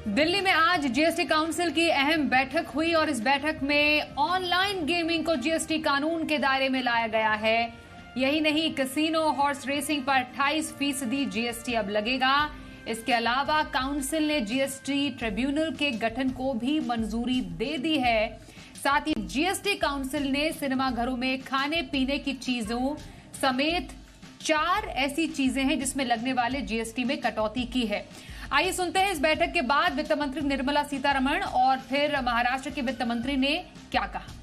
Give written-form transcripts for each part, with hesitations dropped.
दिल्ली में आज GST council की अहम बैठक हुई और इस बैठक में ऑनलाइन गेमिंग को जीएसटी कानून के दायरे में लाया गया है। यही नहीं, कैसीनो, हॉर्स रेसिंग पर 28% जीएसटी अब लगेगा। इसके अलावा काउंसिल ने जीएसटी ट्रिब्यूनल के गठन को भी मंजूरी दे दी है। साथ ही जीएसटी काउंसिल ने सिनेमाघरों में खाने पीने की चीजों समेत 4 ऐसी चीजें हैं जिसमें लगने वाले जीएसटी में कटौती की है। आइए सुनते हैं इस बैठक के बाद वित्त मंत्री निर्मला सीतारमण और फिर महाराष्ट्र के वित्त मंत्री ने क्या कहा।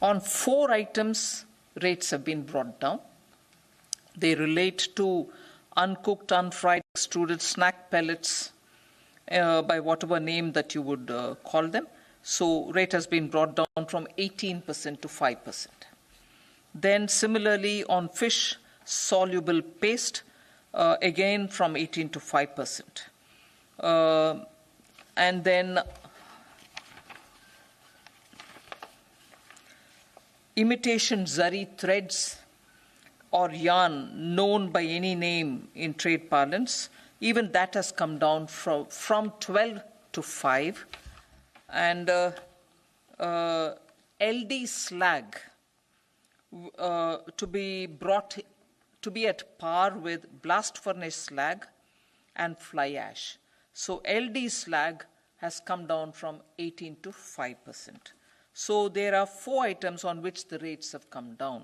On 4 items, rates have been brought down. They relate to uncooked, unfried, extruded snack pellets, by whatever name that you would call them. So rate has been brought down from 18% to 5%. Then similarly on fish soluble paste, again from 18 to 5%. And then imitation zari threads or yarn known by any name in trade parlance, even that has come down from 12 to 5. And LD slag to be at par with blast furnace slag and fly ash. So LD slag has come down from 18 to 5%. So there are 4 items on which the rates have come down.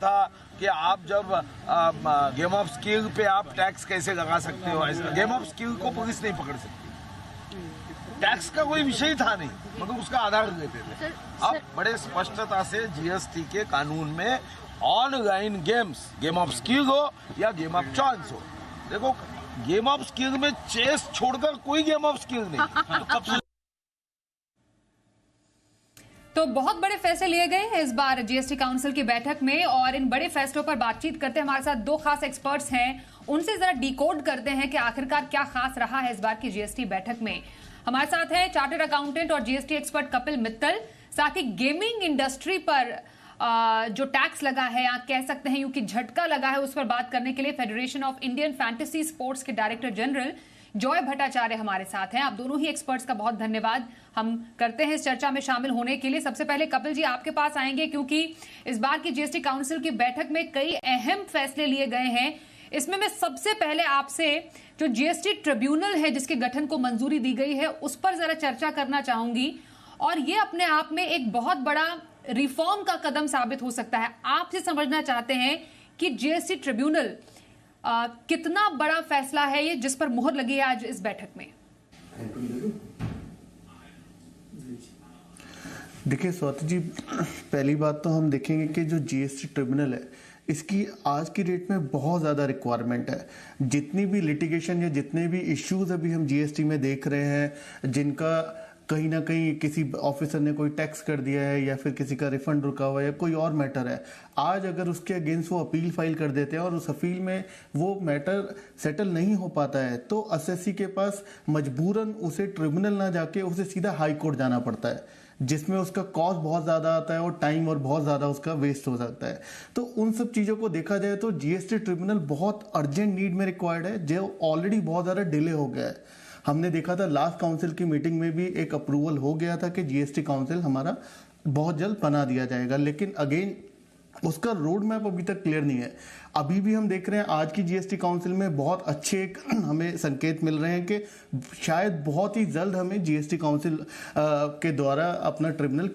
था कि आप जब game of skill पे आप tax कैसे लगा सकते हो, ऐसा गेम ऑफ स्किल को पुलिस नहीं पकड़ सकती। टैक्स का कोई विषय था नहीं, मगर उसका आधार देते थे। अब बड़े स्पष्टता से जीएसटी के कानून में online games, game of skill हो या गेम ऑफ चांस हो, देखो गेम ऑफ स्किल में चेस छोड़कर कोई गेम ऑफ स्किल नहीं। तो बहुत बड़े फैसले लिए गए हैं इस बार जीएसटी काउंसिल की बैठक में और इन बड़े फैसलों पर बातचीत करते हमारे साथ 2 खास एक्सपर्ट्स हैं। उनसे जरा डिकोड करते हैं कि आखिरकार क्या खास रहा है इस बार की जीएसटी बैठक में। हमारे साथ है चार्टर्ड अकाउंटेंट और जीएसटी एक्सपर्ट कपिल मित्तल। साथ ही गेमिंग इंडस्ट्री पर जो टैक्स लगा है या कह सकते हैं यूं कि झटका लगा है, उस पर बात करने के लिए federation of Indian Fantasy sports के डायरेक्टर जनरल जॉय भट्टाचार्य हमारे साथ हैं। आप दोनों ही एक्सपर्ट्स का बहुत धन्यवाद हम करते हैं इस चर्चा में शामिल होने के लिए। सबसे पहले कपिल जी आपके पास आएंगे, क्योंकि इस बार की जीएसटी काउंसिल की बैठक में कई अहम फैसले लिए गए हैं। इसमें मैं सबसे पहले आपसे जो जीएसटी ट्रिब्यूनल है जिसके गठन को मंजूरी दी गई है उस पर जरा चर्चा करना चाहूंगी। और ये अपने आप में एक बहुत बड़ा रिफॉर्म का कदम साबित हो सकता है। आपसे समझना चाहते हैं कि जीएसटी ट्रिब्यूनल कितना बड़ा फैसला है ये जिस पर मुहर लगी है आज इस बैठक में। देखिए स्वाति जी, पहली बात तो हम देखेंगे कि जो जीएसटी ट्रिब्यूनल है इसकी आज की डेट में बहुत ज़्यादा रिक्वायरमेंट है। जितनी भी लिटिगेशन या जितने भी इश्यूज अभी हम जीएसटी में देख रहे हैं, जिनका कहीं ना कहीं किसी ऑफिसर ने कोई टैक्स कर दिया है या फिर किसी का रिफंड रुका हुआ है या कोई और मैटर है, आज अगर उसके अगेंस्ट वो अपील फाइल कर देते हैं और उस अपील में वो मैटर सेटल नहीं हो पाता है तो एसएससी के पास मजबूरन उसे ट्रिब्यूनल ना जाके उसे सीधा हाई कोर्ट जाना पड़ता है, जिसमें उसका कॉस्ट बहुत ज़्यादा आता है और टाइम और बहुत ज़्यादा उसका वेस्ट हो सकता है। तो उन सब चीज़ों को देखा जाए तो जीएसटी ट्रिब्यूनल बहुत अर्जेंट नीड में रिक्वायर्ड है, जो ऑलरेडी बहुत ज़्यादा डिले हो गया है। हमने देखा था लास्ट काउंसिल की मीटिंग में भी एक अप्रूवल हो गया था कि जीएसटी काउंसिल हमारा बहुत जल्द बना दिया जाएगा, लेकिन अगेन उसका रोड मैप अभी तक क्लियर नहीं है। अभी भी हम देख रहे हैं आज की जीएसटी काउंसिल में बहुत अच्छे हमें संकेत मिल रहे हैं कि शायद बहुत ही जल्द हमें जीएसटी काउंसिल के द्वारा अपना ट्रिब्यूनल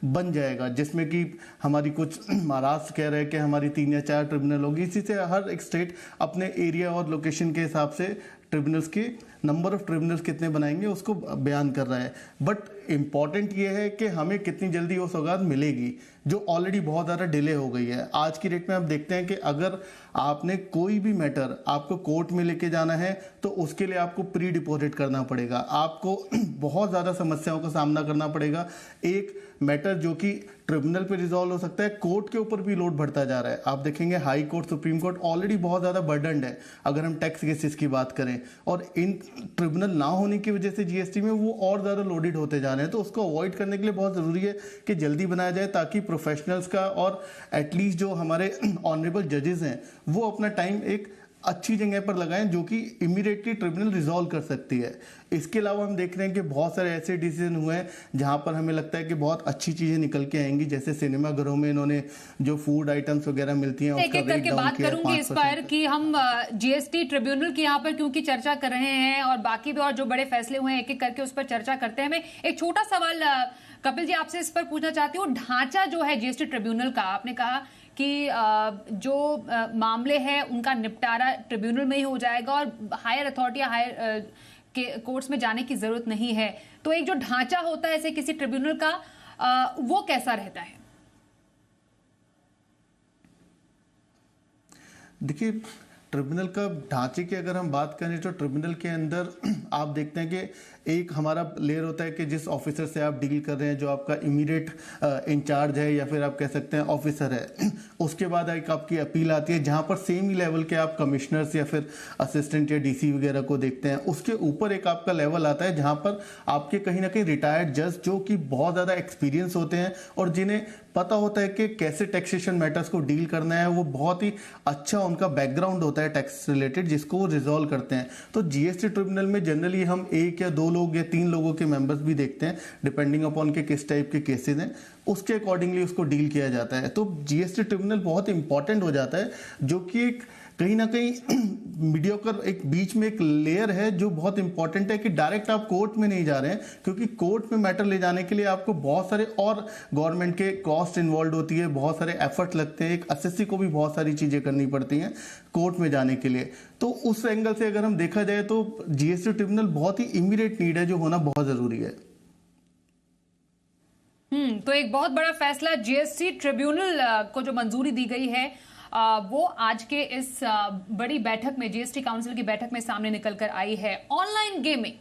बन जाएगा, जिसमें कि हमारी कुछ महाराष्ट्र कह रहे हैं कि हमारी 3 या 4 ट्रिब्यूनल होगी। इसी से हर एक स्टेट अपने एरिया और लोकेशन के हिसाब से ट्रिब्यूनल्स के नंबर ऑफ ट्रिब्यूनल्स कितने बनाएंगे उसको बयान कर रहा है। बट इम्पॉर्टेंट ये है कि हमें कितनी जल्दी वो सौगात मिलेगी जो ऑलरेडी बहुत ज़्यादा डिले हो गई है। आज की डेट में आप देखते हैं कि अगर आपने कोई भी मैटर आपको कोर्ट में लेके जाना है तो उसके लिए आपको प्री डिपॉजिट करना पड़ेगा, आपको बहुत ज़्यादा समस्याओं का सामना करना पड़ेगा। एक मैटर जो कि ट्रिब्यूनल पे रिजॉल्व हो सकता है, कोर्ट के ऊपर भी लोड बढ़ता जा रहा है। आप देखेंगे high court, supreme court already बहुत ज़्यादा बर्डन्ड है अगर हम टैक्स केसेस की बात करें, और इन ट्रिब्यूनल ना होने की वजह से जीएसटी में वो और ज़्यादा लोडेड होते जा रहे हैं। नुकसान है, तो उसको अवॉइड करने के लिए बहुत ज़रूरी है कि जल्दी बनाया जाए, ताकि प्रोफेशनल्स का और एटलीस्ट जो हमारे ऑनरेबल जजेस हैं वो अपना टाइम एक अच्छी जगह पर लगाएं जो कि इमीडिएटली ट्रिब्यूनल रिजॉल्व कर सकती है। इसके अलावा हम देख रहे हैं कि बहुत सारे ऐसे डिसीजन हुए हैं जहां पर हमें लगता है कि बहुत अच्छी चीजें निकल के आएंगी, जैसे सिनेमा घरों में इन्होंने जो फूड आइटम्स वगैरह मिलती हैं एक एक करके बात करूंगी इस पर कि हम जीएसटी ट्रिब्यूनल की यहाँ पर क्योंकि चर्चा कर रहे हैं और बाकी भी और जो बड़े फैसले हुए हैं एक एक करके उस पर चर्चा करते हैं। मैं एक छोटा सवाल कपिल जी आपसे इस पर पूछना चाहती हूँ। ढांचा जो है जीएसटी ट्रिब्यूनल का, आपने कहा कि जो मामले हैं उनका निपटारा ट्रिब्यूनल में ही हो जाएगा और हायर अथॉरिटी या हायर के कोर्ट्स में जाने की जरूरत नहीं है, तो एक जो ढांचा होता है ऐसे किसी ट्रिब्यूनल का वो कैसा रहता है? देखिए, ट्रिब्यूनल का ढांचे की अगर हम बात करें तो ट्रिब्यूनल के अंदर आप देखते हैं कि एक हमारा लेयर होता है कि जिस ऑफिसर से आप डील कर रहे हैं, जो आपका इमीडिएट इंचार्ज है या फिर आप कह सकते हैं ऑफिसर है। उसके बाद एक आपकी अपील आती है जहां पर सेम ही लेवल के आप कमिश्नर्स या फिर असिस्टेंट या डीसी वगैरह को देखते हैं। उसके ऊपर एक आपका लेवल आता है जहां पर आपके कहीं ना कहीं रिटायर्ड जज जो कि बहुत ज़्यादा एक्सपीरियंस होते हैं और जिन्हें पता होता है कि कैसे टैक्सेशन मैटर्स को डील करना है, वो बहुत ही अच्छा उनका बैकग्राउंड होता है टैक्स रिलेटेड, जिसको वो रिजॉल्व करते हैं। तो जीएसटी ट्रिब्यूनल में जनरली हम 1 या 2 लोग या 3 लोगों के मेंबर्स भी देखते हैं, डिपेंडिंग अपॉन के किस टाइप के केसेस हैं, उसके अकॉर्डिंगली उसको डील किया जाता है। तो जीएसटी ट्रिब्यूनल बहुत इंपॉर्टेंट हो जाता है, जो कि एक कहीं ना कहीं मीडियोकर एक बीच में एक लेयर है जो बहुत इंपॉर्टेंट है कि डायरेक्ट आप कोर्ट में नहीं जा रहे हैं, क्योंकि कोर्ट में मैटर ले जाने के लिए आपको बहुत सारे और गवर्नमेंट के कॉस्ट इन्वॉल्व होती है, बहुत सारे एफर्ट लगते हैं, एक एसएससी को भी बहुत सारी चीजें करनी पड़ती हैं कोर्ट में जाने के लिए। तो उस एंगल से अगर हम देखा जाए तो जीएसटी ट्रिब्यूनल बहुत ही इमीडिएट नीड है, जो होना बहुत जरूरी है। तो एक बहुत बड़ा फैसला जीएसटी ट्रिब्यूनल को जो मंजूरी दी गई है वो आज के इस बड़ी बैठक में, जीएसटी काउंसिल की बैठक में सामने निकल कर आई है। ऑनलाइन गेमिंग,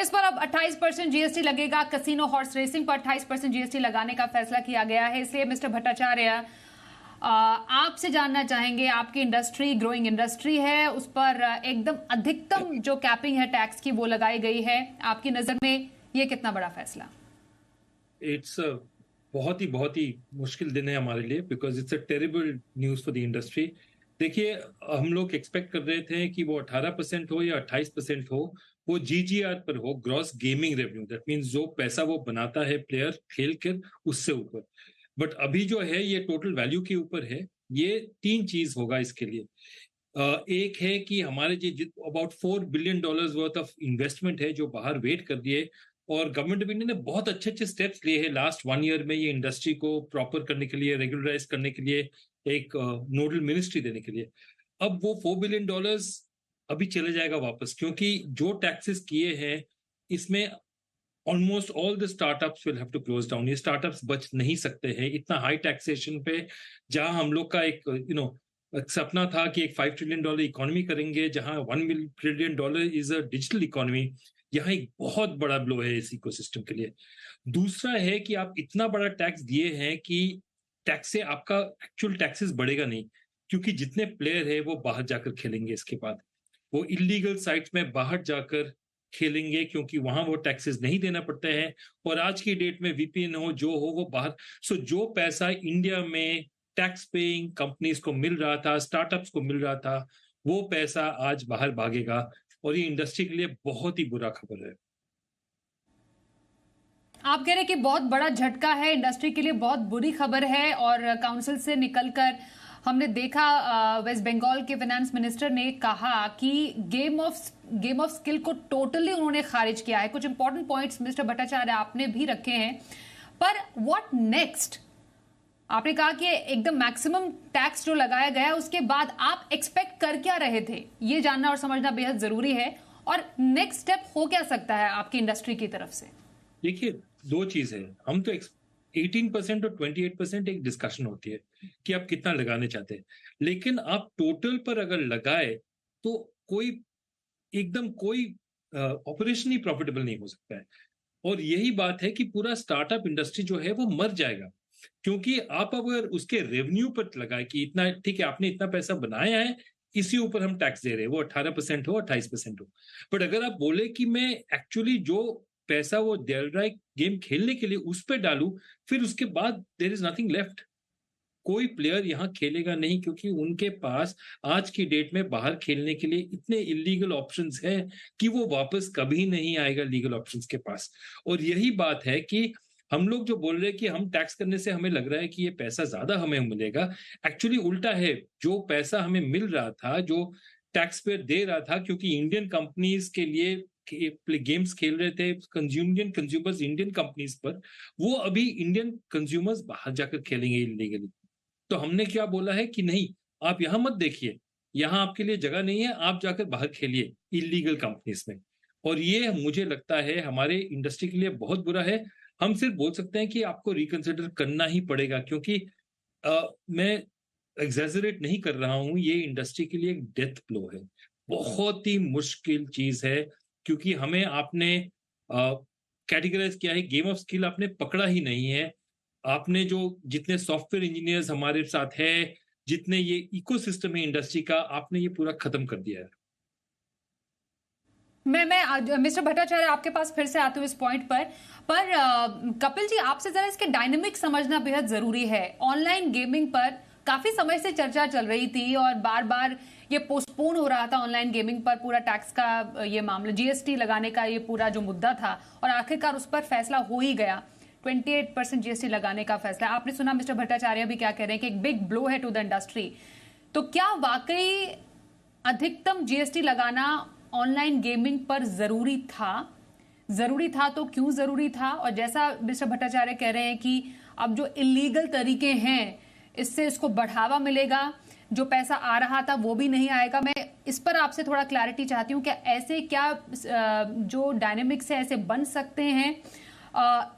इस पर अब 28% जीएसटी लगेगा। कैसीनो हॉर्स रेसिंग पर 28% जीएसटी लगाने का फैसला किया गया है। इसलिए मिस्टर भट्टाचार्य, आपसे जानना चाहेंगे, आपकी इंडस्ट्री ग्रोइंग इंडस्ट्री है, उस पर एकदम अधिकतम जो कैपिंग है टैक्स की वो लगाई गई है। आपकी नजर में ये कितना बड़ा फैसला? इट्स बहुत ही मुश्किल दिन है हमारे लिए, because it's a terrible news for the industry. देखिए, हम लोग एक्सपेक्ट कर रहे थे कि वो 18% हो या 28% हो, वो जीजीआर पर हो, gross gaming revenue, that means जो पैसा वो बनाता है प्लेयर खेल कर उससे ऊपर। बट अभी जो है ये टोटल वैल्यू के ऊपर है। ये 3 चीज होगा इसके लिए। एक है कि हमारे जो about $4 billion worth of investment है जो बाहर वेट कर दिए, और गवर्नमेंट ऑफ इंडिया ने बहुत अच्छे स्टेप्स लिए हैं लास्ट 1 ईयर में ये इंडस्ट्री को प्रॉपर करने के लिए, रेगुलराइज करने के लिए, एक नोडल मिनिस्ट्री देने के लिए। अब वो $4 बिलियन अभी चले जाएगा वापस, क्योंकि जो टैक्सेस किए हैं इसमें almost all the startups will have to close down. ये स्टार्टअप्स बच नहीं सकते हैं इतना हाई टैक्सेशन पे, जहां हम लोग का एक सपना था कि एक $5 ट्रिलियन इकोनॉमी करेंगे, जहां $1 trillion is a digital economy. यहाँ एक बहुत बड़ा ब्लो है इस इकोसिस्टम के लिए। दूसरा है कि आप इतना बड़ा टैक्स दिए हैं कि टैक्स से आपका एक्चुअल टैक्सेस बढ़ेगा नहीं, क्योंकि जितने प्लेयर है वो बाहर जाकर खेलेंगे। इसके बाद वो इलीगल साइट्स में बाहर जाकर खेलेंगे, क्योंकि वहां वो टैक्सेस नहीं देना पड़ते हैं। और आज की डेट में वीपीएन हो जो हो वो बाहर, सो जो पैसा इंडिया में टैक्स पेइंग कंपनीज को मिल रहा था, स्टार्टअप्स को मिल रहा था, वो पैसा आज बाहर भागेगा, और ये इंडस्ट्री के लिए बहुत ही बुरा खबर है। आप कह रहे हैं कि बहुत बड़ा झटका है इंडस्ट्री के लिए, बहुत बुरी खबर है। और काउंसिल से निकलकर हमने देखा वेस्ट बंगाल के फाइनेंस मिनिस्टर ने कहा कि गेम ऑफ स्किल को टोटली उन्होंने खारिज किया है। कुछ इंपॉर्टेंट पॉइंट्स मिस्टर भट्टाचार्य आपने भी रखे हैं, पर व्हाट नेक्स्ट? आपने कहा कि एकदम मैक्सिमम टैक्स जो लगाया गया उसके बाद आप एक्सपेक्ट कर क्या रहे थे, ये जानना और समझना बेहद जरूरी है। और नेक्स्ट स्टेप हो क्या सकता है आपकी इंडस्ट्री की तरफ से? देखिए, 2 चीज है। हम तो 18% और 28% एक डिस्कशन होती है कि आप कितना लगाने चाहते हैं, लेकिन आप टोटल पर अगर लगाए तो कोई ऑपरेशन ही प्रॉफिटेबल नहीं हो सकता है। और यही बात है कि पूरा स्टार्टअप इंडस्ट्री जो है वो मर जाएगा, क्योंकि आप अगर उसके रेवेन्यू पर लगाए कि इतना, ठीक है आपने इतना पैसा बनाया है, इसी ऊपर हम टैक्स दे रहे हैं, वो 18% हो 28% हो। बट अगर आप बोले कि मैं एक्चुअली जो पैसा वो डाल रहा है गेम खेलने के लिए उस पर डालूं, फिर उसके बाद देयर इज नथिंग लेफ्ट। कोई प्लेयर यहाँ खेलेगा नहीं, क्योंकि उनके पास आज की डेट में बाहर खेलने के लिए इतने इलीगल ऑप्शंस हैं कि वो वापस कभी नहीं आएगा लीगल ऑप्शंस के पास। और यही बात है कि हम लोग जो बोल रहे हैं कि हम टैक्स करने से हमें लग रहा है कि ये पैसा ज्यादा हमें मिलेगा, एक्चुअली उल्टा है। जो पैसा हमें मिल रहा था, जो टैक्स पेयर दे रहा था, क्योंकि इंडियन कंपनीज के लिए गेम्स खेल रहे थे इंडियन कंज्यूमर्स इंडियन कंपनीज पर, वो अभी इंडियन कंज्यूमर्स बाहर जाकर खेलेंगे इलीगली। तो हमने क्या बोला है कि नहीं, आप यहां मत देखिए, यहां आपके लिए जगह नहीं है, आप जाकर बाहर खेलिए इलीगल कंपनीज में। और ये मुझे लगता है हमारे इंडस्ट्री के लिए बहुत बुरा है। हम सिर्फ बोल सकते हैं कि आपको रिकंसिडर करना ही पड़ेगा, क्योंकि मैं एग्जैजरेट नहीं कर रहा हूं, ये इंडस्ट्री के लिए एक डेथ ब्लो है, बहुत ही मुश्किल चीज है। क्योंकि हमें आपने कैटेगराइज किया है, गेम ऑफ स्किल आपने पकड़ा ही नहीं है। आपने जो जितने सॉफ्टवेयर इंजीनियर्स हमारे साथ है, जितने ये इकोसिस्टम है इंडस्ट्री का, आपने ये पूरा खत्म कर दिया है। मैं मिस्टर भट्टाचार्य आपके पास फिर से आती हूँ इस पॉइंट पर कपिल जी, आपसे जरा इसके डायनेमिक समझना बेहद जरूरी है। ऑनलाइन गेमिंग पर काफी समय से चर्चा चल रही थी और बार बार ये पोस्टपोन हो रहा था ऑनलाइन गेमिंग पर पूरा टैक्स का ये मामला, जीएसटी लगाने का ये पूरा जो मुद्दा था, और आखिरकार उस पर फैसला हो ही गया। 28% जीएसटी लगाने का फैसला। आपने सुना मिस्टर भट्टाचार्य भी क्या कह रहे हैं कि एक बिग ब्लो है टू द इंडस्ट्री। तो क्या वाकई अधिकतम जीएसटी लगाना ऑनलाइन गेमिंग पर जरूरी था तो क्यों जरूरी था? और जैसा मिस्टर भट्टाचार्य कह रहे हैं कि अब जो इलीगल तरीके हैं इससे इसको बढ़ावा मिलेगा, जो पैसा आ रहा था वो भी नहीं आएगा। मैं इस पर आपसे थोड़ा क्लैरिटी चाहती हूँ कि ऐसे क्या जो डायनेमिक्स है ऐसे बन सकते हैं,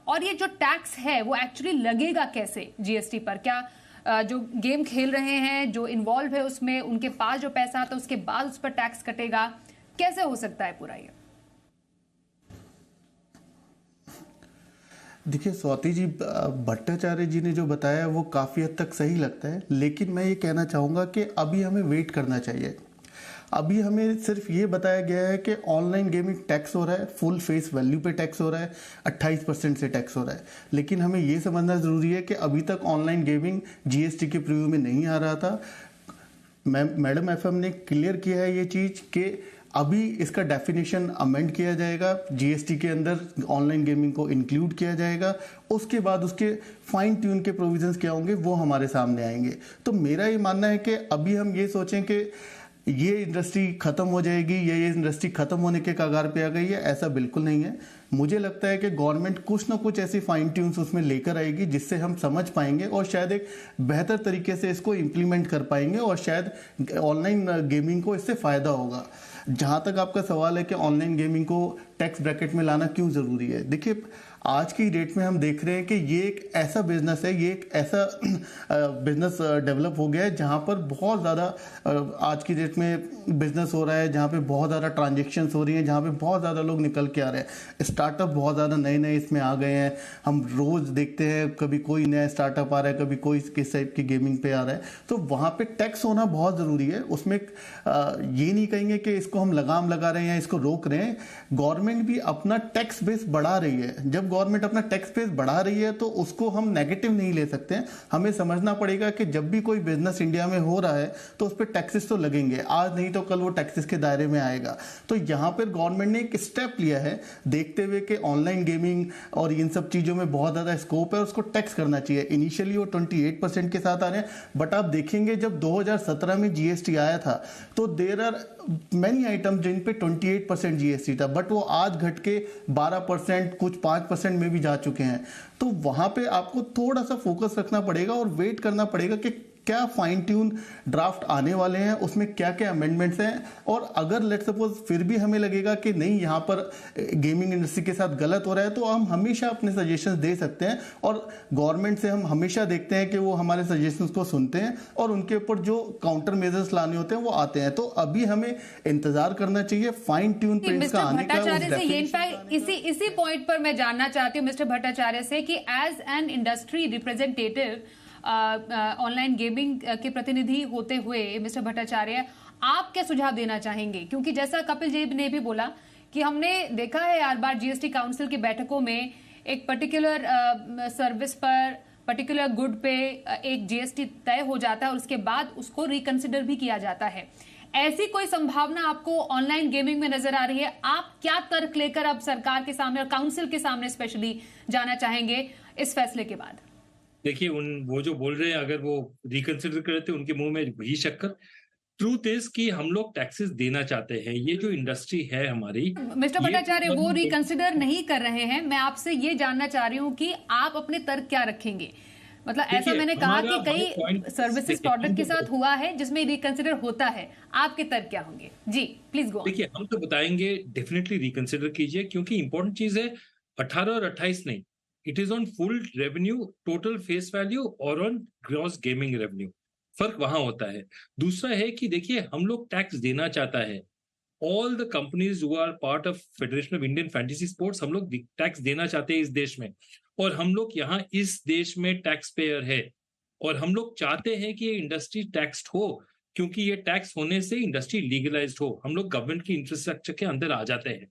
और ये जो टैक्स है वो एक्चुअली लगेगा कैसे जीएसटी पर? क्या जो गेम खेल रहे हैं, जो इन्वॉल्व है उसमें, उनके पास जो पैसा आता है उसके बाद उस पर टैक्स कटेगा? कैसे हो सकता है पूरा ये? देखिए स्वाति जी, भट्टाचार्य जी ने जो बताया वो काफ़ी हद तक सही लगता है, लेकिन मैं ये कहना चाहूँगा कि अभी हमें वेट करना चाहिए। अभी हमें सिर्फ ये बताया गया है कि ऑनलाइन गेमिंग टैक्स हो रहा है, फुल फेस वैल्यू पे टैक्स हो रहा है, 28% से टैक्स हो रहा है। लेकिन हमें ये समझना ज़रूरी है कि अभी तक ऑनलाइन गेमिंग जीएसटी के प्रीव्यू में नहीं आ रहा था। मैडम एफएम ने क्लियर किया है ये चीज़ कि अभी इसका डेफिनेशन अमेंड किया जाएगा, जीएसटी के अंदर ऑनलाइन गेमिंग को इंक्लूड किया जाएगा। उसके बाद उसके फाइन ट्यून के प्रोविजंस क्या होंगे वो हमारे सामने आएंगे। तो मेरा ये मानना है कि अभी हम ये सोचें कि ये इंडस्ट्री खत्म हो जाएगी या ये इंडस्ट्री खत्म होने के कगार पे आ गई है, ऐसा बिल्कुल नहीं है। मुझे लगता है कि गवर्नमेंट कुछ ना कुछ ऐसी फाइन ट्यून्स उसमें लेकर आएगी जिससे हम समझ पाएंगे और शायद एक बेहतर तरीके से इसको इम्प्लीमेंट कर पाएंगे और शायद ऑनलाइन गेमिंग को इससे फायदा होगा। जहां तक आपका सवाल है कि ऑनलाइन गेमिंग को टैक्स ब्रैकेट में लाना क्यों जरूरी है, देखिए आज की डेट में हम देख रहे हैं कि ये एक ऐसा बिजनेस है, ये एक ऐसा बिजनेस डेवलप हो गया है जहां पर बहुत ज़्यादा आज की डेट में बिजनेस हो रहा है, जहां पे बहुत ज़्यादा ट्रांजेक्शन्स हो रही हैं, जहां पे बहुत ज़्यादा लोग निकल के आ रहे हैं। स्टार्टअप बहुत ज़्यादा नए नए इसमें आ गए हैं। हम रोज़ देखते हैं कभी कोई नया स्टार्टअप आ रहा है, कभी कोई किस टाइप की गेमिंग पे आ रहा है। तो वहाँ पर टैक्स होना बहुत ज़रूरी है। उसमें ये नहीं कहेंगे कि इसको हम लगाम लगा रहे हैं या इसको रोक रहे हैं। गवर्नमेंट भी अपना टैक्स बेस बढ़ा रही है। जब गवर्नमेंट अपना टैक्स बेस बढ़ा रही है तो उसको हम नेगेटिव नहीं ले सकते हैं। हमें समझना पड़ेगा कि जब भी कोई बिजनेस इंडिया में हो रहा है तो उस पर टैक्सेस तो लगेंगे, आज नहीं तो कल वो टैक्सेस के दायरे में आएगा। तो यहाँ पर गवर्नमेंट ने एक स्टेप लिया है देखते हुए कि ऑनलाइन गेमिंग और इन सब चीज़ों में बहुत ज़्यादा स्कोप है, उसको टैक्स करना चाहिए। इनिशियली वो 28% के साथ आ रहे हैं, बट आप देखेंगे जब 2017 में जीएसटी आया था तो देयर आर मैनी आइटम जिन पे 28% जीएसटी था, बट वो आज घट के 12%, कुछ 5% में भी जा चुके हैं। तो वहां पे आपको थोड़ा सा फोकस रखना पड़ेगा और वेट करना पड़ेगा कि क्या फाइन ट्यून ड्राफ्ट आने वाले हैं, उसमें क्या क्या अमेंडमेंट्स हैं। और अगर लेट सपोज फिर भी हमें लगेगा कि नहीं यहाँ पर गेमिंग इंडस्ट्री के साथ गलत हो रहा है तो हम हमेशा अपने सजेशंस दे सकते हैं और गवर्नमेंट से हम हमेशा देखते हैं कि वो हमारे सजेशंस को सुनते हैं और उनके ऊपर जो काउंटर मेजर्स लाने होते हैं वो आते हैं। तो अभी हमें इंतजार करना चाहिए फाइन ट्यून प्रिंट्स का आने का। इसी पॉइंट पर मैं जानना चाहती हूँ मिस्टर भट्टाचार्य से कि as an industry representative, online gaming के प्रतिनिधि होते हुए मिस्टर भट्टाचार्य, आप क्या सुझाव देना चाहेंगे? क्योंकि जैसा कपिल जी ने भी बोला कि हमने देखा है हर बार जीएसटी काउंसिल की बैठकों में एक पर्टिकुलर सर्विस पर, पर्टिकुलर गुड पे एक जीएसटी तय हो जाता है और उसके बाद उसको रिकंसिडर भी किया जाता है। ऐसी कोई संभावना आपको ऑनलाइन गेमिंग में नजर आ रही है? आप क्या तर्क लेकर अब सरकार के सामने और काउंसिल के सामने स्पेशली जाना चाहेंगे इस फैसले के बाद? देखिए, वो जो बोल रहे हैं, अगर वो रिकंसिडर करते उनके मुंह में वही शक्कर। ट्रूथ इज कि हम लोग टैक्सेस देना चाहते हैं। ये जो इंडस्ट्री है हमारी, मिस्टर भट्टाचार्य, वो रिकंसिडर नहीं कर रहे हैं। मैं आपसे ये जानना चाह रही हूँ कि आप अपने तर्क क्या रखेंगे। मतलब ऐसा मैंने कहा कि कई सर्विसेज प्रोडक्ट के साथ हुआ है जिसमें रिकंसिडर होता है, आपके तर्क क्या होंगे? जी प्लीज गो। देखिए, हम तो बताएंगे डेफिनेटली रिकंसिडर कीजिए, क्योंकि इंपॉर्टेंट चीज है 18 और 28 नहीं, it is on full revenue, total face value और ऑन ग्रॉस गेमिंग रेवेन्यू। फर्क वहां होता है। दूसरा है कि देखिए, हम लोग टैक्स देना चाहता है। All the companies who are part of Federation of Indian Fantasy Sports, हम लोग टैक्स देना चाहते हैं इस देश में, और हम लोग यहाँ इस देश में टैक्स पेयर है, और हम लोग चाहते हैं कि ये इंडस्ट्री टैक्स्ड हो, क्योंकि ये टैक्स होने से इंडस्ट्री लीगलाइज्ड हो। हम लोग गवर्नमेंट की इंफ्रास्ट्रक्चर के अंदर आ जाते हैं,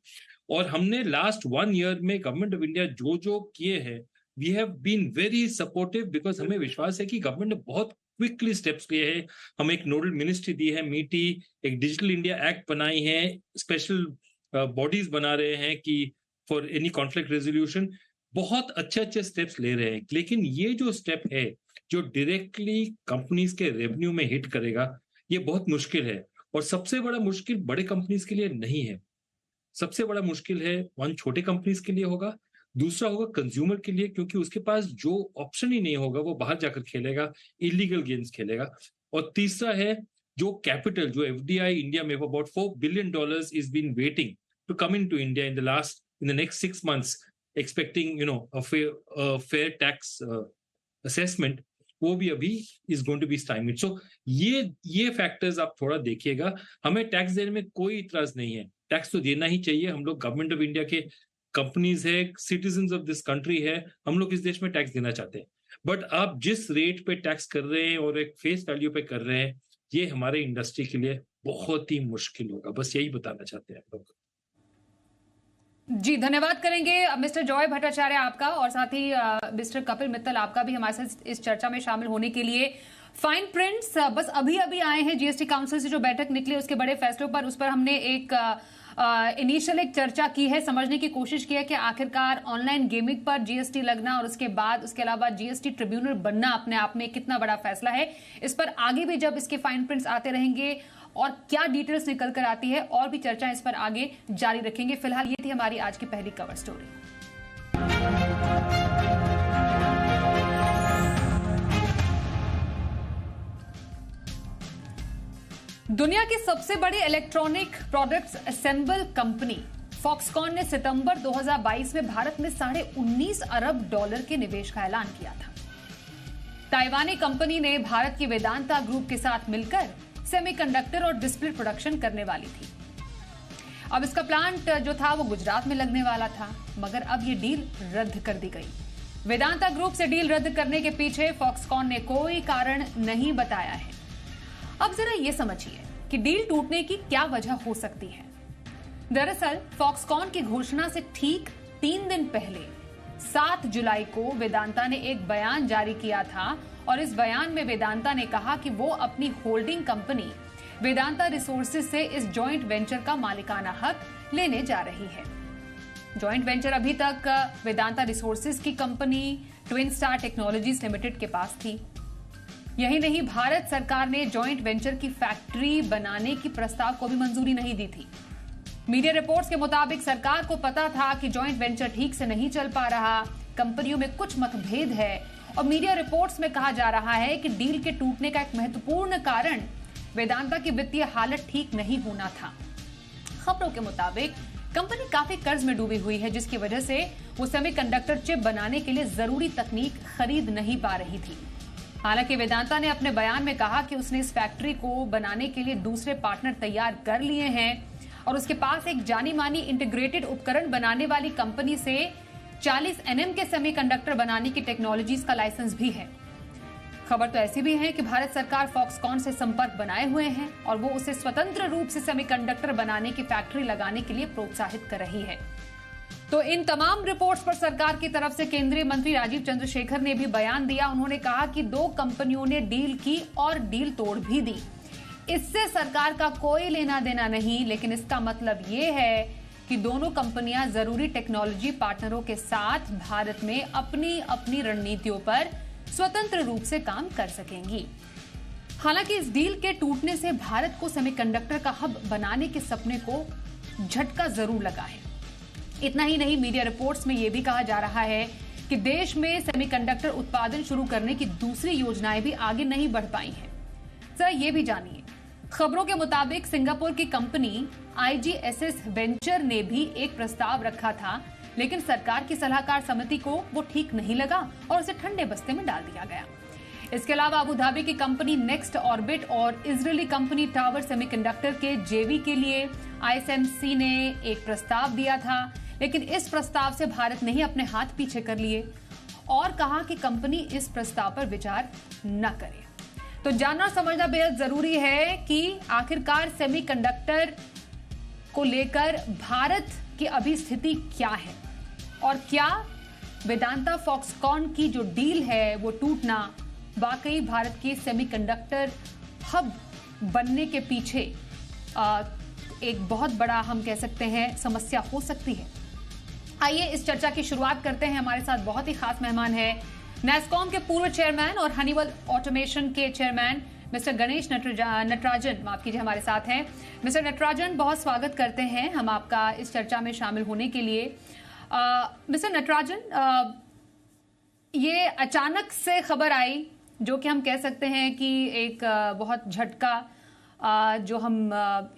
और हमने लास्ट 1 ईयर में गवर्नमेंट ऑफ इंडिया जो किए हैं, we have been very supportive, because हमें विश्वास है कि गवर्नमेंट ने बहुत क्विकली स्टेप्स लिए हैं। हम एक नोडल मिनिस्ट्री दी है, मीटी, एक डिजिटल इंडिया एक्ट बनाई है, स्पेशल बॉडीज बना रहे हैं कि फॉर एनी कॉन्फ्लिक्ट रेजोल्यूशन, बहुत अच्छे स्टेप्स ले रहे हैं। लेकिन ये जो स्टेप है जो डायरेक्टली कंपनीज के रेवेन्यू में हिट करेगा, ये बहुत मुश्किल है। और सबसे बड़ा मुश्किल बड़े कंपनीज के लिए नहीं है, सबसे बड़ा मुश्किल है छोटे कंपनीज के लिए होगा, दूसरा होगा कंज्यूमर के लिए, क्योंकि उसके पास जो ऑप्शन ही नहीं होगा वो बाहर जाकर खेलेगा, इलीगल गेम्स खेलेगा। और तीसरा है जो कैपिटल, जो एफडीआई इंडिया में about $4 billion is been waiting to come in to India in the next 6 months, expecting a fair tax assessment, वो भी अभी is going to be stymied. So ये फैक्टर्स आप थोड़ा देखिएगा। हमें टैक्स देने में कोई इतराज नहीं है, टैक्स तो देना ही चाहिए। हम लोग गवर्नमेंट ऑफ इंडिया के कंपनीज है, सिटीजन्स ऑफ दिस कंट्री है, हम लोग इस देश में टैक्स देना चाहते हैं। बट आप जिस रेट पे टैक्स कर रहे हैं और एक फेस वैल्यू पे कर रहे हैं, ये हमारे इंडस्ट्री के लिए बहुत ही मुश्किल होगा। बस यही बताना चाहते हैं हम लोग। जी धन्यवाद करेंगे मिस्टर जॉय भट्टाचार्य आपका, और साथ ही मिस्टर कपिल मित्तल आपका भी हमारे साथ इस चर्चा में शामिल होने के लिए। फाइन प्रिंट्स बस अभी आए हैं जीएसटी काउंसिल से जो बैठक निकली उसके बड़े फैसलों पर, उस पर हमने एक इनिशियल एक चर्चा की है, समझने की कोशिश की है कि आखिरकार ऑनलाइन गेमिंग पर जीएसटी लगना और उसके बाद उसके अलावा जीएसटी ट्रिब्यूनल बनना अपने आप में कितना बड़ा फैसला है। इस पर आगे भी जब इसके फाइन प्रिंट्स आते रहेंगे और क्या डिटेल्स निकल कर आती है, और भी चर्चा इस पर आगे जारी रखेंगे। फिलहाल ये थी हमारी आज की पहली कवर स्टोरी। दुनिया की सबसे बड़ी electronic products assemble company Foxconn ने सितंबर 2022 में भारत में $19.5 अरब के निवेश का ऐलान किया था। ताइवानी कंपनी ने भारत की वेदांता ग्रुप के साथ मिलकर सेमीकंडक्टर और डिस्प्ले प्रोडक्शन करने वाली थी। अब इसका प्लांट जो था वो गुजरात में लगने वाला था, मगर अब ये डील रद्द कर दी गई। वेदांता ग्रुप से डील रद्द करने के पीछे फॉक्सकॉन ने कोई कारण नहीं बताया है। अब जरा ये समझिए कि डील टूटने की क्या वजह हो सकती है। दरअसल फॉक्सकॉन की घोषणा से ठीक 3 दिन पहले 7 जुलाई को वेदांता ने एक बयान जारी किया था, और इस बयान में वेदांता ने कहा कि वो अपनी होल्डिंग कंपनी वेदांता रिसोर्सेज से इस जॉइंट वेंचर का मालिकाना हक लेने जा रही है। जॉइंट वेंचर अभी तक वेदांता रिसोर्सेज की company twin star technologies limited के पास थी। यही नहीं, भारत सरकार ने जॉइंट वेंचर की फैक्ट्री बनाने की प्रस्ताव को भी मंजूरी नहीं दी थी। मीडिया रिपोर्ट्स के मुताबिक सरकार को पता था कि जॉइंट वेंचर ठीक से नहीं चल पा रहा, कंपनियों में कुछ मतभेद है, और मीडिया रिपोर्ट्स में कहा जा रहा है कि डील के टूटने का एक महत्वपूर्ण कारण वेदांता की वित्तीय हालत ठीक नहीं होना था। खबरों के मुताबिक कंपनी काफी कर्ज में डूबी हुई है, जिसकी वजह से वो सेमीकंडक्टर चिप बनाने के लिए जरूरी तकनीक खरीद नहीं पा रही थी। हालांकि वेदांता ने अपने बयान में कहा कि उसने इस फैक्ट्री को बनाने के लिए दूसरे पार्टनर तैयार कर लिए हैं, और उसके पास एक जानी मानी इंटीग्रेटेड उपकरण बनाने वाली कंपनी से 40 nm के सेमीकंडक्टर बनाने की टेक्नोलॉजीज का लाइसेंस भी है। खबर तो ऐसी भी है कि भारत सरकार फॉक्सकॉन से संपर्क बनाए हुए हैं और वो उसे स्वतंत्र रूप से सेमीकंडक्टर बनाने की फैक्ट्री लगाने के लिए प्रोत्साहित कर रही है। तो इन तमाम रिपोर्ट्स पर सरकार की तरफ से केंद्रीय मंत्री राजीव चंद्रशेखर ने भी बयान दिया। उन्होंने कहा कि 2 कंपनियों ने डील की और डील तोड़ भी दी। इससे सरकार का कोई लेना देना नहीं, लेकिन इसका मतलब ये है कि दोनों कंपनियां जरूरी टेक्नोलॉजी पार्टनरों के साथ भारत में अपनी अपनी रणनीतियों पर स्वतंत्र रूप से काम कर सकेंगी। हालांकि इस डील के टूटने से भारत को सेमीकंडक्टर का हब बनाने के सपने को झटका जरूर लगा है। इतना ही नहीं, मीडिया रिपोर्ट्स में यह भी कहा जा रहा है कि देश में सेमीकंडक्टर उत्पादन शुरू करने की दूसरी योजनाएं भी आगे नहीं बढ़ पाई हैं। सर, ये भी जानिए। खबरों के मुताबिक सिंगापुर की कंपनी IGSS वेंचर ने भी एक प्रस्ताव रखा था, लेकिन सरकार की सलाहकार समिति को वो ठीक नहीं लगा और उसे ठंडे बस्ते में डाल दिया गया। इसके अलावा अबू धाबी की कंपनी नेक्स्ट ऑर्बिट और इजरायली कंपनी टावर सेमीकंडक्टर के जेवी के लिए ISMC ने एक प्रस्ताव दिया था, लेकिन इस प्रस्ताव से भारत ने ही अपने हाथ पीछे कर लिए और कहा कि कंपनी इस प्रस्ताव पर विचार न करे। तो जानना समझना बेहद जरूरी है कि आखिरकार सेमीकंडक्टर को लेकर भारत की अभी स्थिति क्या है और क्या वेदांता फॉक्सकॉन की जो डील है वो टूटना वाकई भारत के सेमीकंडक्टर हब बनने के पीछे एक बहुत बड़ा, हम कह सकते हैं, समस्या हो सकती है। आइए इस चर्चा की शुरुआत करते हैं। हमारे साथ बहुत ही खास मेहमान है, नैस्कॉम के पूर्व चेयरमैन और हनीवेल ऑटोमेशन के चेयरमैन मिस्टर गणेश नटराजन, माफ कीजिए, हमारे साथ हैं। मिस्टर नटराजन, बहुत स्वागत करते हैं हम आपका इस चर्चा में शामिल होने के लिए। मिस्टर नटराजन, ये अचानक से खबर आई जो कि हम कह सकते हैं कि एक बहुत झटका, जो हम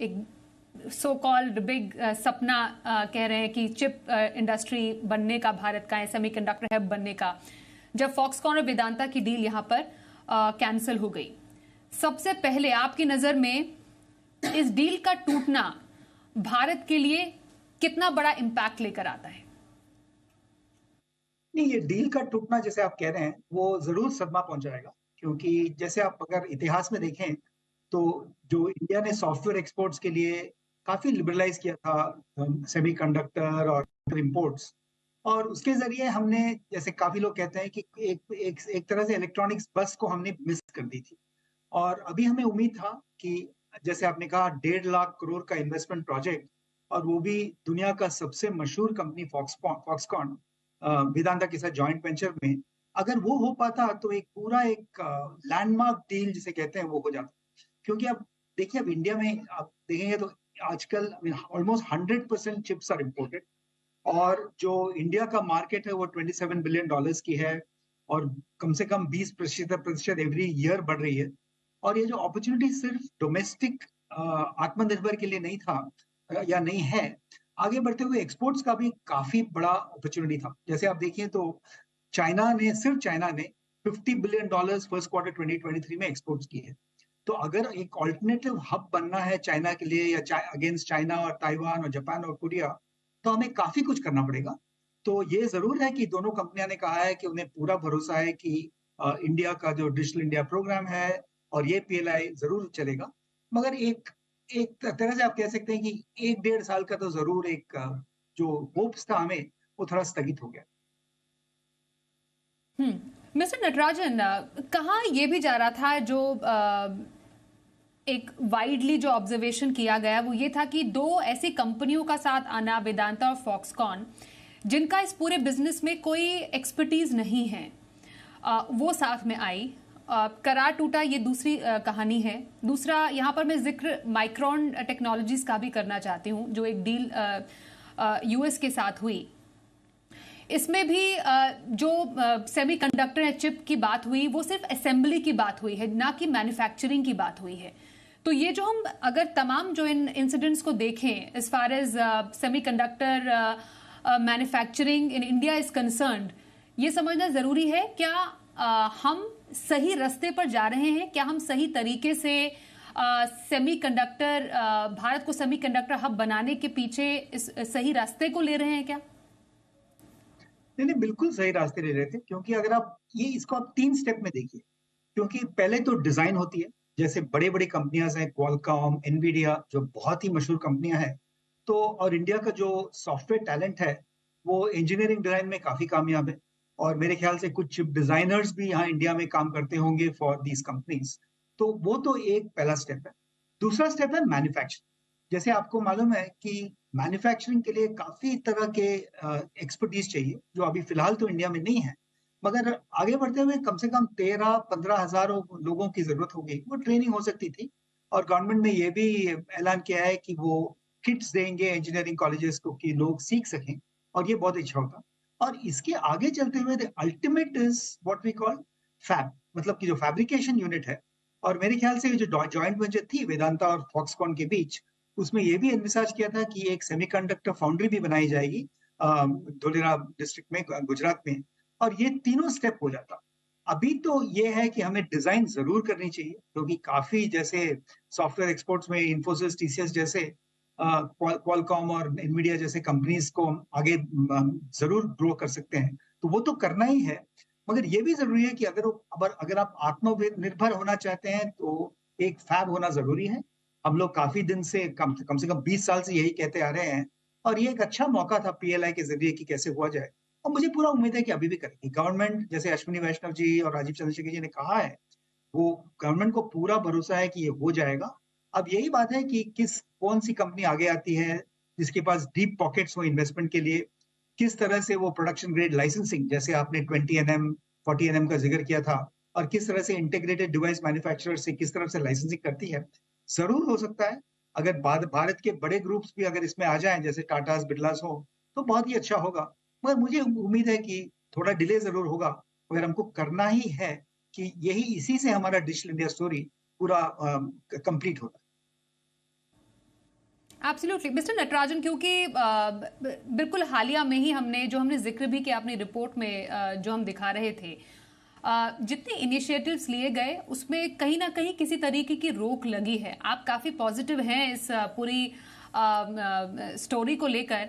एक सो कॉल्ड बिग सपना कह रहे हैं कि चिप इंडस्ट्री बनने का, भारत का सेमीकंडक्टर हब बनने का, जब फॉक्सकॉन और वेदांता की डील यहां पर कैंसिल हो गई। सबसे पहले आपकी नजर में इस डील का टूटना भारत के लिए कितना बड़ा इंपैक्ट लेकर आता है? नहीं, ये डील का टूटना जैसे आप कह रहे हैं वो जरूर सदमा पहुंचाएगा, क्योंकि जैसे आप अगर इतिहास में देखें तो जो इंडिया ने सॉफ्टवेयर एक्सपोर्ट्स के लिए काफी लिबरलाइज किया था सेमीकंडक्टर और इंपोर्ट्स, और उसके जरिए हमने, जैसे काफी लोग कहते हैं कि एक तरह से इलेक्ट्रॉनिक्स बस को हमने मिस कर दी थी। और अभी हमें उम्मीद था कि जैसे आपने कहा 1.5 लाख करोड़ का इन्वेस्टमेंट प्रोजेक्ट, और वो भी दुनिया का सबसे मशहूर कंपनी फॉक्सकॉन वेदांता के साथ जॉइंट वेंचर में, अगर वो हो पाता तो एक पूरा एक लैंडमार्क डील जिसे कहते हैं वो हो जाता। क्योंकि अब देखिए, अब इंडिया में आप देखेंगे तो आजकल ऑलमोस्ट 100% चिप्स आर इम्पोर्टेड, और जो इंडिया का मार्केट है वो $27 बिलियन की है, और कम से कम 20% एवरी ईयर बढ़ रही है। और ये जो अपॉर्चुनिटी सिर्फ डोमेस्टिक आत्मनिर्भर के लिए नहीं था या नहीं है, आगे बढ़ते हुए एक्सपोर्ट्स का भी काफी बड़ा अपॉर्चुनिटी था। जैसे आप देखिए तो सिर्फ चाइना ने $50 बिलियन फर्स्ट क्वार्टर 2023 में एक्सपोर्ट्स की है। तो अगर एक ऑल्टरनेटिव हब बनना है चाइना के लिए, या अगेंस्ट चाइना और ताइवान और जापान और कोरिया, तो हमें काफी कुछ करना पड़ेगा। तो ये जरूर है कि दोनों कंपनियां ने कहा है कि उन्हें पूरा भरोसा है कि इंडिया का जो डिजिटल इंडिया प्रोग्राम है और ये PLI जरूर चलेगा, मगर एक तरह से आप कह सकते हैं कि 1-1.5 साल का तो जरूर एक जो होप्स था हमें, वो थोड़ा स्थगित हो गया। मिस्टर नटराजन, कहाँ ये भी जा रहा था, जो एक वाइडली जो ऑब्जर्वेशन किया गया वो ये था कि 2 ऐसी कंपनियों का साथ आना, वेदांता और फॉक्सकॉन, जिनका इस पूरे बिजनेस में कोई एक्सपर्टीज नहीं है, वो साथ में आई। करार टूटा, ये दूसरी कहानी है। दूसरा, यहाँ पर मैं जिक्र माइक्रॉन टेक्नोलॉजीज का भी करना चाहती हूँ, जो एक डील US के साथ हुई। इसमें भी जो सेमीकंडक्टर या चिप की बात हुई, वो सिर्फ असेंबली की बात हुई है, ना कि मैन्युफैक्चरिंग की बात हुई है। तो ये जो हम अगर तमाम जो इन इंसिडेंट्स को देखें, as far as semiconductor manufacturing in India is concerned, ये समझना जरूरी है, क्या हम सही रास्ते पर जा रहे हैं? क्या हम सही तरीके से सेमीकंडक्टर, भारत को सेमीकंडक्टर हब बनाने के पीछे इस सही रास्ते को ले रहे हैं क्या? नहीं, बिल्कुल सही रास्ते ले रहे थे, क्योंकि अगर आप इसको आप 3 स्टेप में देखिए। क्योंकि पहले तो डिजाइन होती है, जैसे बड़े बड़ी कंपनियां हैं, क्वालकॉम, एनवीडिया, जो बहुत ही मशहूर कंपनियां हैं, तो और इंडिया का जो सॉफ्टवेयर टैलेंट है वो इंजीनियरिंग डिजाइन में काफी कामयाब है, और मेरे ख्याल से कुछ चिप डिजाइनर्स भी यहाँ इंडिया में काम करते होंगे फॉर दीज कंपनीज। तो वो तो एक पहला स्टेप है। दूसरा स्टेप है मैन्युफैक्चरिंग। जैसे आपको मालूम है कि मैन्युफैक्चरिंग के लिए काफी तरह के एक्सपर्टीज चाहिए, जो अभी फिलहाल तो इंडिया में नहीं है, मगर आगे बढ़ते हुए कम से कम 13-15 हजार लोगों की जरूरत होगी। वो ट्रेनिंग हो सकती थी, और गवर्नमेंट ने ये भी ऐलान किया है कि वो किट्स देंगे इंजीनियरिंग कॉलेजेस को कि लोग सीख सकें, और ये बहुत अच्छा होगा। और इसके आगे चलते हुए the ultimate is what we call fab, मतलब कि जो फैब्रिकेशन यूनिट है। और मेरे ख्याल से जो जॉइंट वेंचर थी वेदांता और फॉक्सकॉन के बीच, उसमें ये भी एनविसाज किया था कि एक सेमीकंडक्टर फाउंड्री भी बनाई जाएगी धोलेरा डिस्ट्रिक्ट में, गुजरात में, और ये तीनों स्टेप हो जाता। अभी तो ये है कि हमें डिजाइन जरूर करनी चाहिए, क्योंकि काफी जैसे सॉफ्टवेयर एक्सपोर्ट्स में इन्फोसिस, टीसीएस जैसे, क्वालकॉम और एनवीडिया जैसे कंपनीज को आगे जरूर ग्रो कर सकते हैं, तो वो तो करना ही है। मगर ये भी जरूरी है कि अगर आप आत्मनिर्भर होना चाहते हैं तो एक फैब होना जरूरी है। हम लोग काफी दिन से कम से कम 20 साल से यही कहते आ रहे हैं, और ये एक अच्छा मौका था पीएलआई के जरिए कि कैसे हुआ जाए, और मुझे पूरा उम्मीद है कि अभी भी करेगी गवर्नमेंट। जैसे अश्विनी वैष्णव जी और राजीव चंद्रशेखर जी ने कहा है, वो गवर्नमेंट को पूरा भरोसा है कि ये हो जाएगा। अब यही बात है कि कौन सी कंपनी आगे आती है जिसके पास डीप पॉकेट्स हो इन्वेस्टमेंट के लिए, किस तरह से वो प्रोडक्शन ग्रेड लाइसेंसिंग, जैसे आपने 20 nm 40 nm का जिक्र किया था, और किस तरह से इंटीग्रेटेड डिवाइस मैन्युफैक्चरर से किस तरह से लाइसेंसिंग करती है। जरूर हो सकता है अगर भारत के बड़े ग्रुप्स भी अगर इसमें आ जाएं, जैसे टाटास, बिरलास हो, तो बहुत ही अच्छा होगा। मगर मुझे उम्मीद है कि थोड़ा डिले जरूर होगा, मगर हमको करना ही है कि इसी से हमारा डिजिटल इंडिया स्टोरी पूरा कंप्लीट होगा। एब्सोल्युटली मिस्टर नटराजन, क्योंकि बिल्कुल हालिया में ही हमने जिक्र भी किया अपनी रिपोर्ट में, जो हम दिखा रहे थे, जितने इनिशिएटिव्स लिए गए उसमें कहीं ना कहीं किसी तरीके की रोक लगी है। आप काफी पॉजिटिव हैं इस पूरी स्टोरी को लेकर,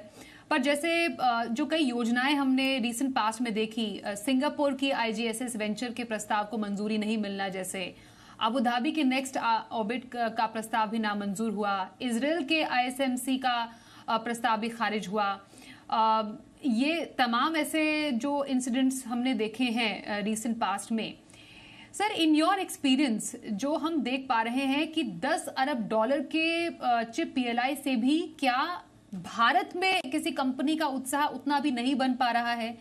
पर जैसे जो कई योजनाएं हमने रीसेंट पास्ट में देखी, सिंगापुर की आईजीएसएस वेंचर के प्रस्ताव को मंजूरी नहीं मिलना, जैसे अबू धाबी के नेक्स्ट ऑर्बिट का प्रस्ताव भी नामंजूर हुआ, इजराइल के आईएसएमसी का प्रस्ताव भी खारिज हुआ। ये तमाम ऐसे जो इंसिडेंट्स हमने देखे हैं रीसेंट पास्ट में, सर इन योर एक्सपीरियंस जो हम देख पा रहे हैं कि $10 अरब के चिप पीएलआई से भी क्या भारत में किसी कंपनी का उत्साह उतना भी नहीं बन पा रहा है।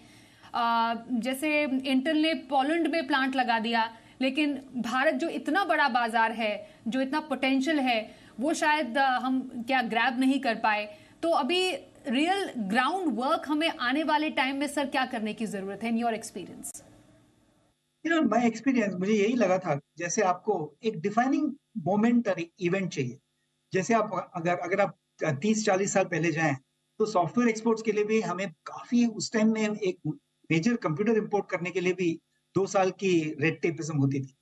जैसे इंटेल ने पोलैंड में प्लांट लगा दिया, लेकिन भारत जो इतना बड़ा बाजार है, जो इतना पोटेंशियल है, वो शायद हम क्या ग्रैब नहीं कर पाए। तो अभी रियल ग्राउंड वर्क हमें आने वाले टाइम में सर क्या करने की जरूरत है in your experience? My experience, मुझे यही लगा था, जैसे आपको एक डिफाइनिंग मोमेंट और इवेंट चाहिए। जैसे आप अगर आप 30-40 साल पहले जाएं, तो सॉफ्टवेयर एक्सपोर्ट्स के लिए भी हमें काफी, उस टाइम में एक मेजर कंप्यूटर इंपोर्ट करने के लिए भी 2 साल की रेड टेपिज्म होती थी,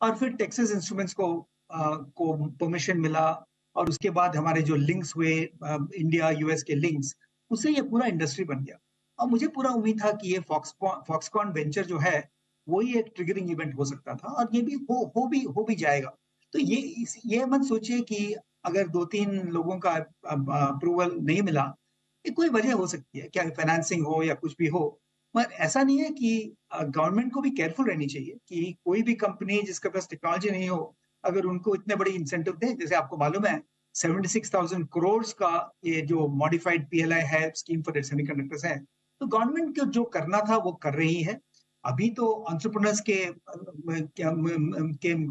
और फिर टेक्सास इंस्ट्रूमेंट्स को परमिशन मिला, और उसके बाद हमारे जो लिंक्स हुए इंडिया यूएस के लिंक्स, उससे ये पूरा इंडस्ट्री बन गया। और मुझे पूरा उम्मीद था कि ये फॉक्सकॉन वेंचर जो है वही एक ट्रिगरिंग इवेंट हो सकता था, और ये भी हो भी जाएगा। तो ये मत सोचिए कि अगर 2-3 लोगों का अप्रूवल नहीं मिला, ये कोई वजह हो सकती है, क्या फाइनेंसिंग हो या कुछ भी हो, मगर ऐसा नहीं है कि गवर्नमेंट को भी केयरफुल रहनी चाहिए कि कोई भी कंपनी जिसके पास टेक्नोलॉजी नहीं हो, अगर उनको इतने बड़ी इंसेंटिव दे। जैसे आपको मालूम है 76,000 करोड़ का ये जो मॉडिफाइड पीएलआई है, स्कीम फॉर सेमीकंडक्टर्स है, तो गवर्नमेंट को जो करना था वो कर रही है। अभी तो एंटरप्रेन्योर्स के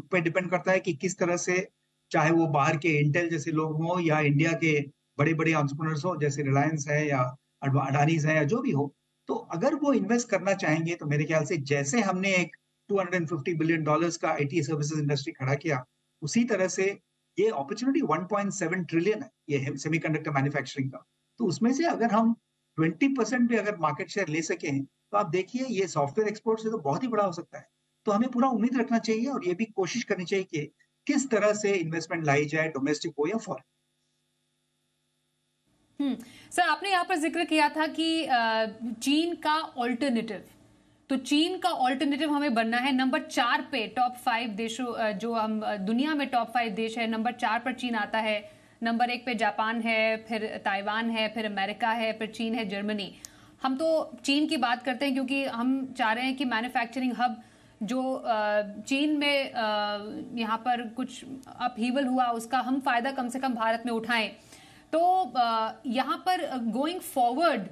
पे डिपेंड करता है कि किस तरह से, चाहे वो बाहर के इंटेल जैसे लोग हों या इंडिया के बड़े बड़े एंटरप्रेन्योर्स हो, जैसे रिलायंस है या अडानीज है या जो भी हो, तो अगर वो इन्वेस्ट करना चाहेंगे, तो मेरे ख्याल से जैसे हमने एक $250 बिलियन का आईटी सर्विसेज इंडस्ट्री खड़ा किया, उसी तरह से ये अपॉर्चुनिटी 1.7 ट्रिलियन है ये सेमीकंडक्टर मैन्युफैक्चरिंग का। तो उसमें से अगर हम 20% भी अगर मार्केट शेयर ले सकें, तो आप देखिए ये सॉफ्टवेयर एक्सपोर्ट से तो बहुत ही बड़ा हो सकता है। तो हमें पूरा उम्मीद रखना चाहिए, और ये भी कोशिश करनी चाहिए कि किस तरह से इन्वेस्टमेंट लाई जाए, डोमेस्टिक हो या फॉरेन। सर आपने यहाँ पर जिक्र किया था कि चीन का ऑल्टरनेटिव, तो चीन का ऑल्टरनेटिव हमें बनना है। नंबर 4 पे टॉप 5 देशों, जो हम दुनिया में टॉप 5 देश है, नंबर 4 पर चीन आता है, नंबर 1 पे जापान है, फिर ताइवान है, फिर अमेरिका है, फिर चीन है, जर्मनी। हम तो चीन की बात करते हैं क्योंकि हम चाह रहे हैं कि मैन्युफैक्चरिंग हब जो चीन में यहाँ पर कुछ अपहीवल हुआ उसका हम फायदा कम से कम भारत में उठाएं। तो यहाँ पर गोइंग फॉरवर्ड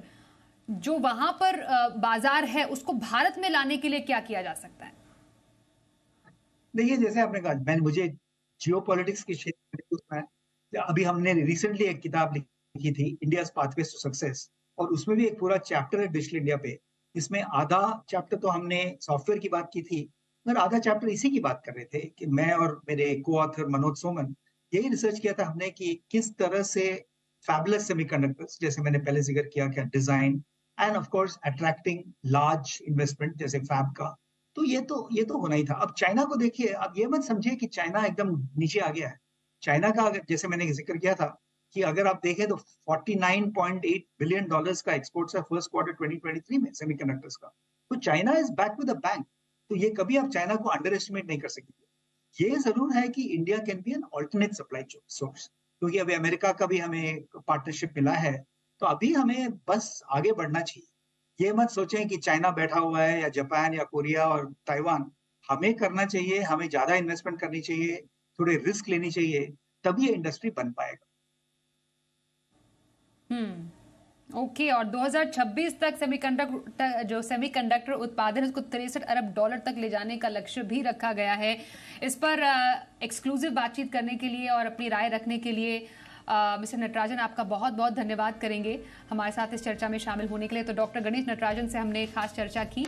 जो वहां पर बाजार है उसको भारत में लाने के लिए क्या किया जा सकता है? देखिए, जैसे आपने कहा, मुझे जियोपॉलिटिक्स के क्षेत्र में अभी हमने रिसेंटली एक किताब लिखी थी, इंडियाज पाथवेज टू सक्सेस, और उसमें भी एक पूरा चैप्टर है डिजिटल इंडिया पे। इसमें आधा चैप्टर तो हमने सॉफ्टवेयर की बात की थी, मगर आधा चैप्टर इसी की बात कर रहे थे कि मैं और मेरे को ऑथर मनोज सोमन यही रिसर्च किया था हमने कि किस तरह से फैबुलस सेमीकंडक्टर्स, जैसे मैंने पहले जिक्र किया, क्या design end of course attracting large investment जैसे फैब का, तो ये तो होना ही था। अब चाइना को देखिए, अब ये मत समझिए कि चाइना एकदम नीचे आ गया है। चाइना का जैसे मैंने जिक्र किया था कि अगर आप देखें तो $49.8 बिलियन का एक्सपोर्ट्स है फर्स्ट क्वार्टर 2023 में सेमीकंडक्टर्स का। तो China is back with a bank. तो ये कभी आप चाइना को अंडर एस्टिमेट नहीं कर सकेंगे। ये जरूर है कि India can be an alternate supply source, क्योंकि अभी अमेरिका का भी हमें पार्टनरशिप मिला है, तो अभी हमें बस आगे बढ़ना चाहिए। ये मत सोचें कि चाइना बैठा हुआ है या जापान या कोरिया और ताइवान। हमें करना चाहिए, हमें ज्यादा इन्वेस्टमेंट करनी चाहिए, थोड़े रिस्क लेनी चाहिए, तभी ये इंडस्ट्री बन पाएगा। ओके। और 2026 तक सेमीकंडक्टर उत्पादन उसको $63 अरब तक ले जाने का लक्ष्य भी रखा गया है। इस पर एक्सक्लूसिव बातचीत करने के लिए और अपनी राय रखने के लिए मिस्टर नटराजन आपका बहुत बहुत धन्यवाद करेंगे हमारे साथ इस चर्चा में शामिल होने के लिए। तो डॉक्टर गणेश नटराजन से हमने खास चर्चा की।